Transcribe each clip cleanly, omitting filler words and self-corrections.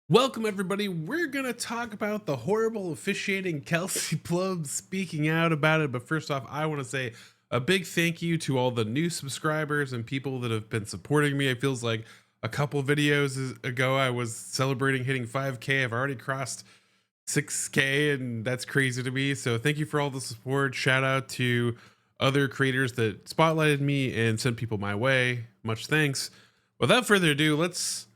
Welcome, everybody. We're going to talk about the horrible officiating, Kelsey Plum speaking out about it. But first off, I want to say a big thank you to all the new subscribers and people that have been supporting me. It feels like a couple videos ago, I was celebrating hitting 5K. I've already crossed 6K, and that's crazy to me. So thank you for all the support. Shout out to other creators that spotlighted me and sent people my way. Much thanks. Without further ado, let's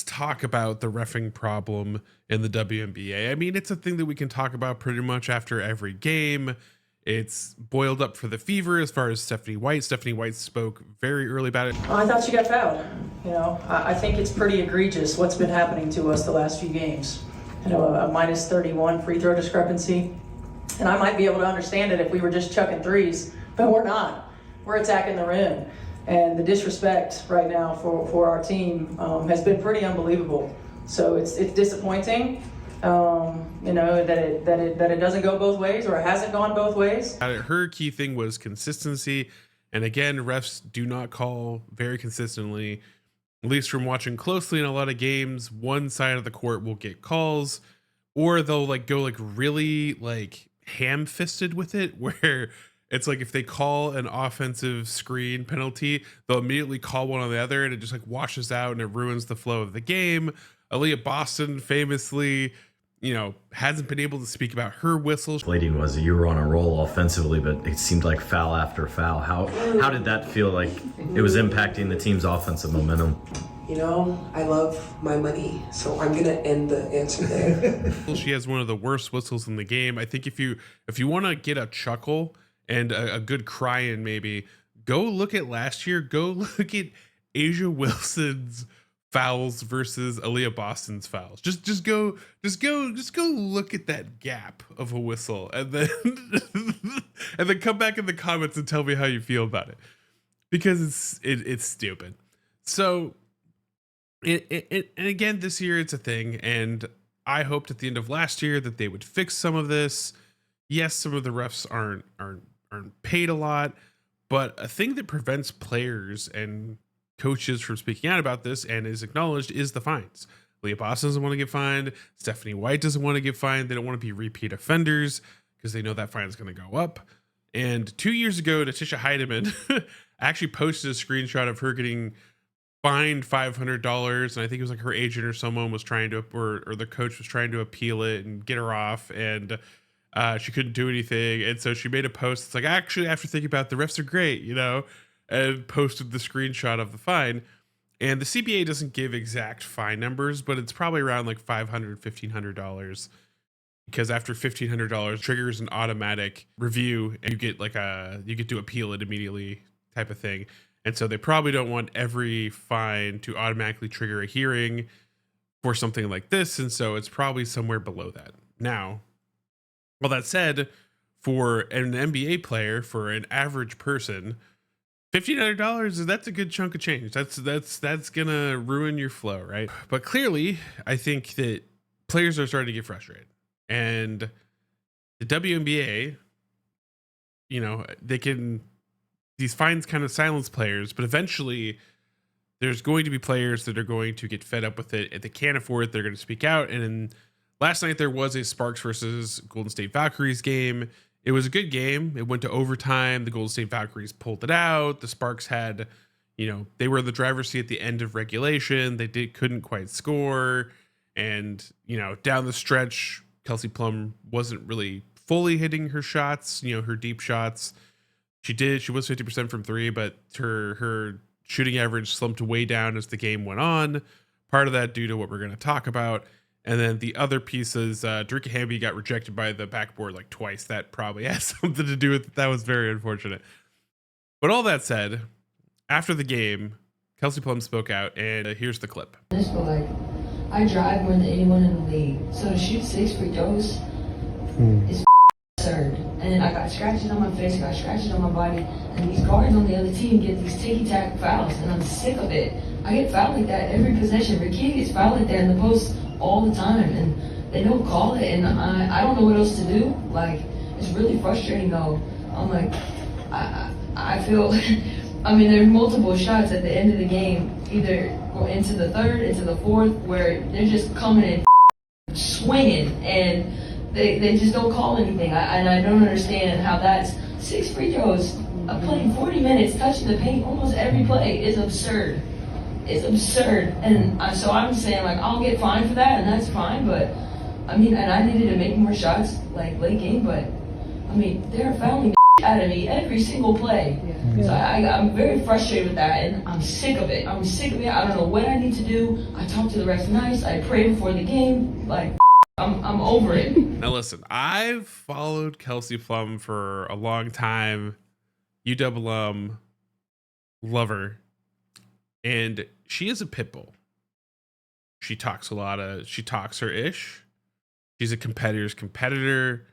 talk about the reffing problem in the WNBA. I mean, it's a thing that we can talk about pretty much after every game. It's boiled up for the Fever as far as Stephani White. Stephani White spoke very early about it. I thought she got fouled. I think it's pretty egregious what's been happening to us the last few games. A minus 31 free throw discrepancy. And I might be able to understand it if we were just chucking threes, but we're not. We're attacking the rim. And the disrespect right now for our team has been pretty unbelievable. So it's disappointing, that it doesn't go both ways, or it hasn't gone both ways. Her key thing was consistency, and again, refs do not call very consistently. At least from watching closely in a lot of games, one side of the court will get calls, or they'll go really ham-fisted with it, where it's like if they call an offensive screen penalty, they'll immediately call one on the other, and it just washes out and it ruins the flow of the game. Aliyah Boston famously, hasn't been able to speak about her whistles. Plating was you were on a roll offensively, but it seemed like foul after foul. How did that feel like it was impacting the team's offensive momentum? I love my money, so I'm gonna end the answer there. She has one of the worst whistles in the game. I think if you want to get a chuckle and a good cry-in, maybe go look at last year. Go look at Asia Wilson's fouls versus Aliyah Boston's fouls. Just go look at that gap of a whistle, and then and then come back in the comments and tell me how you feel about it, because it's stupid. So and again, this year it's a thing, and I hoped at the end of last year that they would fix some of this. Yes, some of the refs aren't paid a lot, but a thing that prevents players and coaches from speaking out about this and is acknowledged is the fines. Aliyah Boston doesn't want to get fined. Stephani White doesn't want to get fined. They don't want to be repeat offenders because they know that fine is going to go up. And 2 years ago, Natisha Heidemann actually posted a screenshot of her getting fined $500, and I think it was her agent or someone was trying to, or the coach was trying to appeal it and get her off, and she couldn't do anything. And so she made a post. It's actually, after thinking about it, the refs are great, and posted the screenshot of the fine. And the CBA doesn't give exact fine numbers, but it's probably around $500, $1,500, because after $1,500 triggers an automatic review, and you get to appeal it immediately type of thing. And so they probably don't want every fine to automatically trigger a hearing for something like this. And so it's probably somewhere below that. Now, all that said, for an NBA player, for an average person, $1,500, that's a good chunk of change. That's gonna ruin your flow, right? But clearly, I think that players are starting to get frustrated, and the WNBA, these fines kind of silence players, but eventually there's going to be players that are going to get fed up with it. If they can't afford it, they're going to speak out. And last night there was a Sparks versus Golden State Valkyries game. It was a good game. It went to overtime. The Golden State Valkyries pulled it out. The Sparks had, they were in the driver's seat at the end of regulation. They couldn't quite score. And, down the stretch, Kelsey Plum wasn't really fully hitting her shots, her deep shots. She was 50% from three, but her shooting average slumped way down as the game went on. Part of that due to what we're going to talk about. And then the other piece is Drika Hamby got rejected by the backboard twice. That probably has something to do with it. That was very unfortunate. But all that said, after the game, Kelsey Plum spoke out, and here's the clip. I drive more than anyone in the league, so to shoot 6 free throws is absurd. And then I got scratches on my face, I got scratches on my body, and these guards on the other team get these ticky-tack fouls, and I'm sick of it. I get fouled like that every possession. Ricky gets fouled like that in the post all the time, and they don't call it, and I don't know what else to do. It's really frustrating though. I'm I feel, there's multiple shots at the end of the game, either or into the third, into the fourth, where they're just coming in swinging, and they just don't call anything. And I don't understand how that's 6 free throws. I'm playing 40 minutes, touching the paint almost every play is absurd. It's absurd. And so I'm saying, like, I'll get fined for that, and that's fine, but I mean, and I needed to make more shots, like, late game, but I mean, they're fouling the out of me every single play. Yeah. So I'm very frustrated with that, and I'm sick of it. I'm sick of it. I don't know what I need to do. I talk to the refs nice. I pray before the game. Like, I'm over it. Now listen, I've followed Kelsey Plum for a long time. UW love her, and she is a pit bull. She talks her ish. She's a competitor's competitor.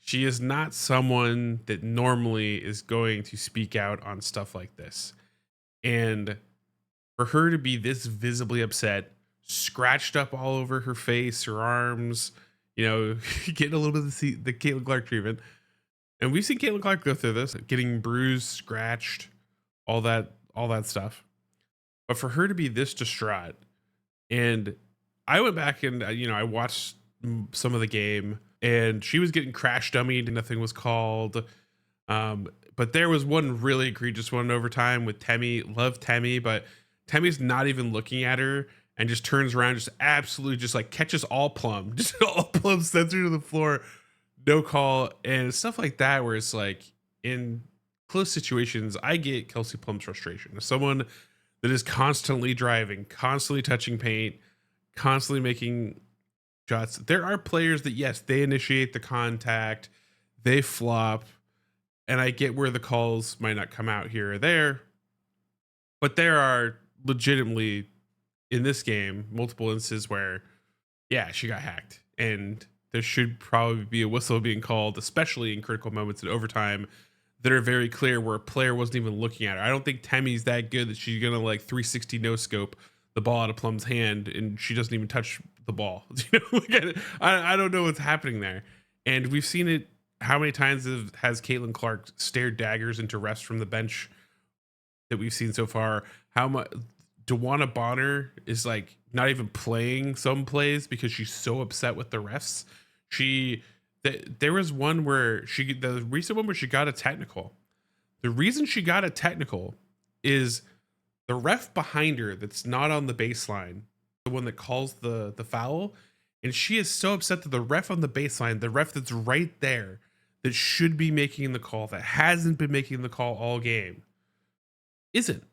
She is not someone that normally is going to speak out on stuff like this. And for her to be this visibly upset, scratched up all over her face, her arms, you know, getting a little bit of the Caitlin Clark treatment. And we've seen Caitlin Clark go through this, getting bruised, scratched, all that stuff. But for her to be this distraught, and I went back and, you know, I watched some of the game, and she was getting crash dummied and nothing was called. But there was one really egregious one in overtime with Temi. Love Temi, but Temi's not even looking at her and just turns around, just absolutely just like catches all Plum. Just all Plum, sends her to the floor. No call. And stuff like that where it's like, in close situations, I get Kelsey Plum's frustration. As someone that is constantly driving, constantly touching paint, constantly making shots. There are players that, yes, they initiate the contact, they flop, and I get where the calls might not come out here or there, but there are legitimately, in this game, multiple instances where, yeah, she got hacked, and there should probably be a whistle being called, especially in critical moments in overtime that are very clear where a player wasn't even looking at her. I don't think Temi's that good that she's gonna like 360 no scope the ball out of Plum's hand and she doesn't even touch the ball. You know, like, I don't know what's happening there. And we've seen it. How many times has Caitlin Clark stared daggers into refs from the bench that we've seen so far? How much Dewana Bonner is like not even playing some plays because she's so upset with the refs. There was one where the recent one where she got a technical. The reason she got a technical is the ref behind her that's not on the baseline, the one that calls the foul, and she is so upset that the ref on the baseline, the ref that's right there, that should be making the call, that hasn't been making the call all game, isn't.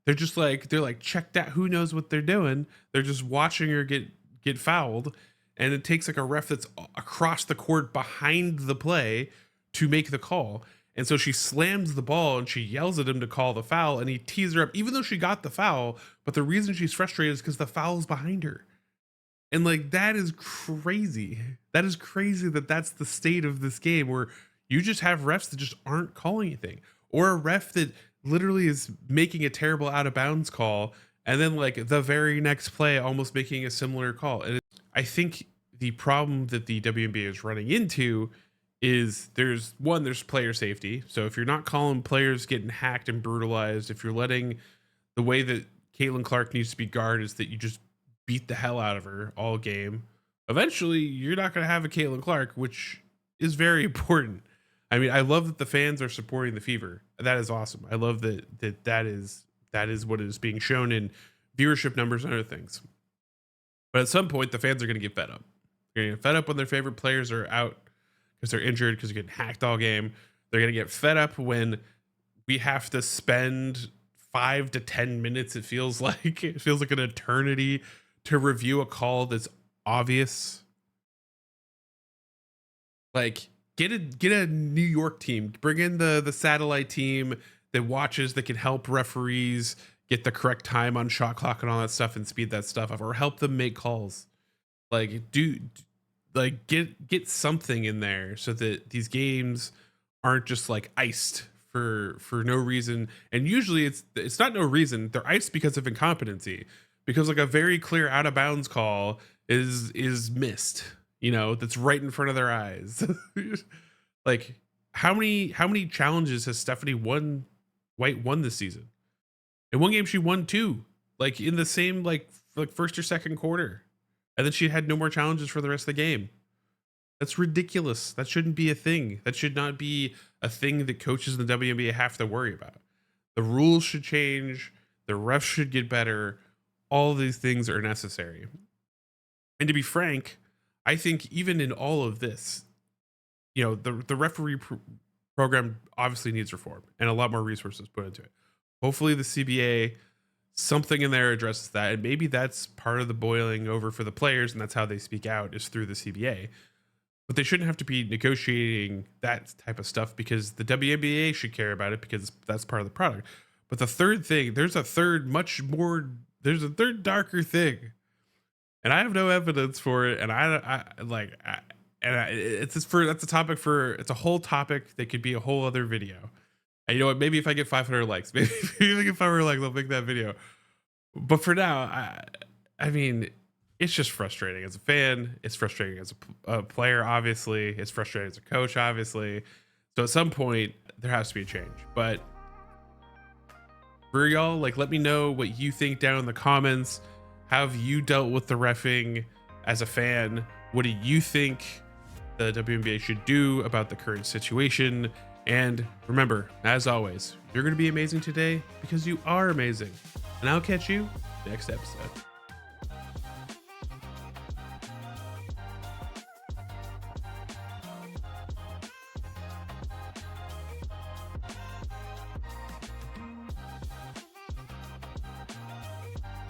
They're like checked out. Who knows what they're doing? They're just watching her get fouled, and it takes like a ref that's across the court behind the play to make the call. And so she slams the ball and she yells at him to call the foul, and he tees her up, even though she got the foul. But the reason she's frustrated is because the foul is behind her. And like, that is crazy. That is crazy that that's the state of this game, where you just have refs that just aren't calling anything, or a ref that literally is making a terrible out of bounds call, and then like the very next play almost making a similar call. And I think the problem that the WNBA is running into is there's player safety. So if you're not calling players getting hacked and brutalized, if you're letting the way that Caitlin Clark needs to be guarded is that you just beat the hell out of her all game, eventually you're not going to have a Caitlin Clark, which is very important. I mean, I love that the fans are supporting the Fever. That is awesome. I love that is what is being shown in viewership numbers and other things. But at some point, the fans are going to get fed up. They're going to get fed up when their favorite players are out because they're injured, because they're getting hacked all game. They're going to get fed up when we have to spend 5 to 10 minutes. It feels like an eternity to review a call that's obvious. Like, get a New York team, bring in the satellite team that watches, that can help referees get the correct time on shot clock and all that stuff and speed that stuff up, or help them make calls. Like, get something in there so that these games aren't just like iced for no reason. And usually it's not no reason. They're iced because of incompetency, because like a very clear out of bounds call is missed, you know, that's right in front of their eyes. Like, how many challenges has Stephani White won this season? In one game she won 2. like in the same like first or second quarter, and then she had no more challenges for the rest of the game. That's ridiculous. That shouldn't be a thing. That should not be a thing that coaches in the WNBA have to worry about. The rules should change. The refs should get better. All these things are necessary. And to be frank, I think even in all of this, you know, the referee program obviously needs reform and a lot more resources put into it. Hopefully the CBA, something in there addresses that. And maybe that's part of the boiling over for the players, and that's how they speak out, is through the CBA. But they shouldn't have to be negotiating that type of stuff, because the WNBA should care about it, because that's part of the product. But the third thing, there's a third darker thing, and I have no evidence for it. And that's a topic for, it's a whole topic that could be a whole other video. And you know what? Maybe if I get 500 likes, maybe if I get 500 likes, I'll make that video. But for now, I mean, it's just frustrating as a fan. It's frustrating as a player, obviously. It's frustrating as a coach, obviously. So at some point, there has to be a change. But for y'all, like, let me know what you think down in the comments. How have you dealt with the reffing as a fan? What do you think the WNBA should do about the current situation? And remember, as always, you're going to be amazing today because you are amazing. And I'll catch you next episode.